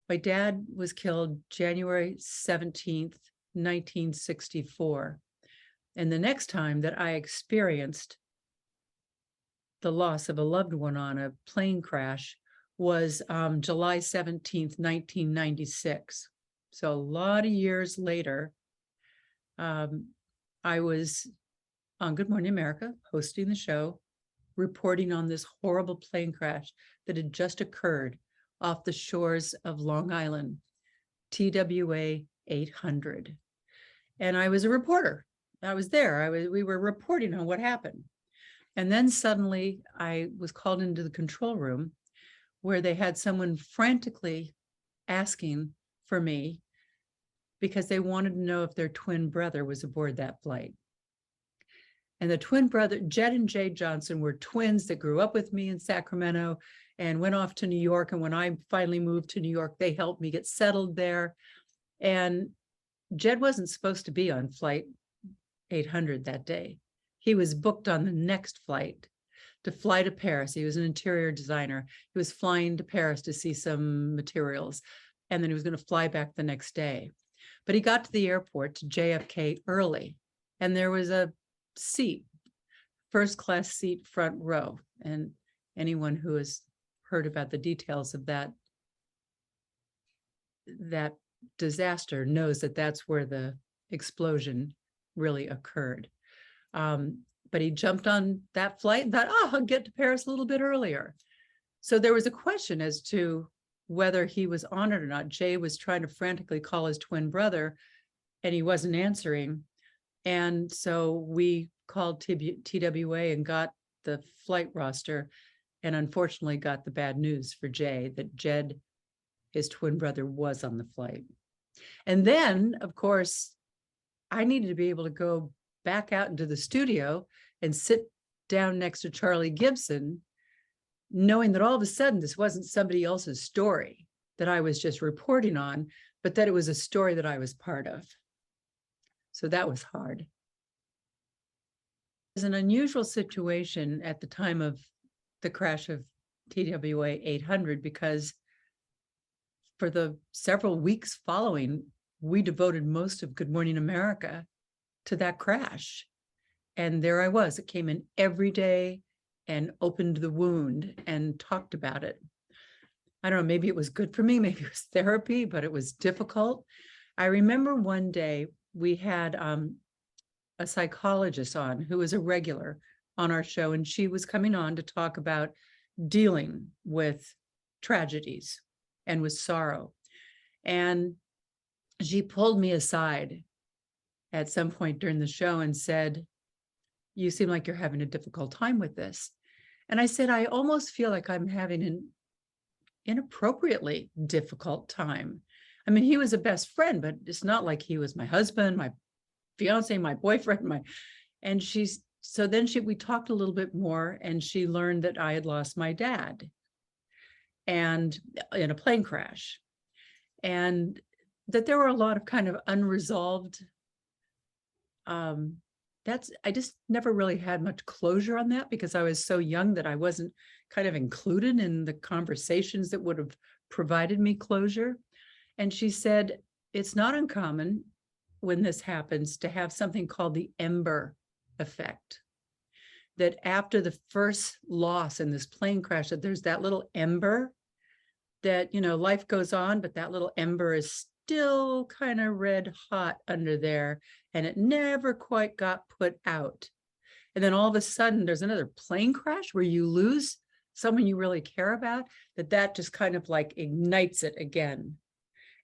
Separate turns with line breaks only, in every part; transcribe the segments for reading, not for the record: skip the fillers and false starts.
My dad was killed January 17th, 1964. And the next time that I experienced the loss of a loved one on a plane crash was July 17th, 1996. So a lot of years later, I was on Good Morning America, hosting the show, reporting on this horrible plane crash that had just occurred off the shores of Long Island, TWA 800. And I was a reporter. I was there. We were reporting on what happened. And then suddenly I was called into the control room where they had someone frantically asking for me because they wanted to know if their twin brother was aboard that flight. And the twin brother, Jed and Jed Johnson, were twins that grew up with me in Sacramento and went off to New York. And when I finally moved to New York, they helped me get settled there. And Jed wasn't supposed to be on flight 800 that day. He was booked on the next flight to fly to Paris. He was an interior designer. He was flying to Paris to see some materials, and then he was going to fly back the next day. But he got to the airport, to JFK, early, and there was a seat, first class seat, front row. And anyone who has heard about the details of that disaster knows that that's where the explosion really occurred. But he jumped on that flight and thought, oh, I'll get to Paris a little bit earlier. So there was a question as to whether he was on it or not. Jay was trying to frantically call his twin brother and he wasn't answering. And so we called TWA and got the flight roster, and unfortunately got the bad news for Jay that Jed, his twin brother, was on the flight. And then, of course, I needed to be able to go back out into the studio and sit down next to Charlie Gibson, knowing that all of a sudden this wasn't somebody else's story that I was just reporting on, but that it was a story that I was part of. So that was hard. It was an unusual situation at the time of the crash of TWA 800 because for the several weeks following, we devoted most of Good Morning America to that crash. And there I was. It came in every day and opened the wound and talked about it. I don't know, maybe it was good for me, maybe it was therapy, but it was difficult. I remember one day we had a psychologist on who was a regular on our show, and she was coming on to talk about dealing with tragedies and with sorrow. And she pulled me aside at some point during the show and said, you seem like you're having a difficult time with this. And I said, I almost feel like I'm having an inappropriately difficult time. I mean, he was a best friend, but it's not like he was my husband, my fiance, my boyfriend, and we talked a little bit more, and she learned that I had lost my dad and in a plane crash, and that there were a lot of kind of unresolved, I just never really had much closure on that because I was so young that I wasn't kind of included in the conversations that would have provided me closure. And she said, it's not uncommon when this happens to have something called the ember effect. That after the first loss in this plane crash, that there's that little ember that, you know, life goes on, but that little ember is still kind of red hot under there, and it never quite got put out. And then all of a sudden there's another plane crash where you lose someone you really care about, that just kind of like ignites it again.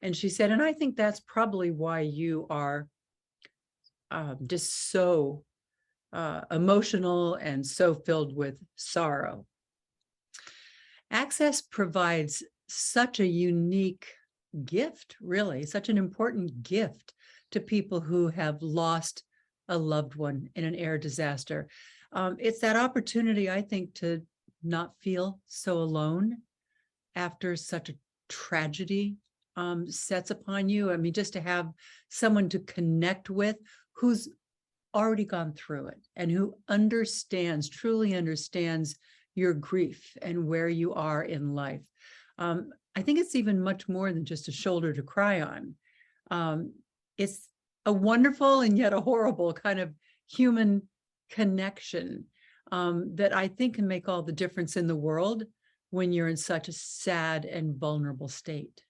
And she said, and I think that's probably why you are just so emotional and so filled with sorrow. Access provides such a unique gift, really, such an important gift to people who have lost a loved one in an air disaster. It's that opportunity, I think, to not feel so alone after such a tragedy sets upon you. I mean, just to have someone to connect with who's already gone through it and who understands, truly understands your grief and where you are in life. I think it's even much more than just a shoulder to cry on. It's a wonderful and yet a horrible kind of human connection that I think can make all the difference in the world when you're in such a sad and vulnerable state.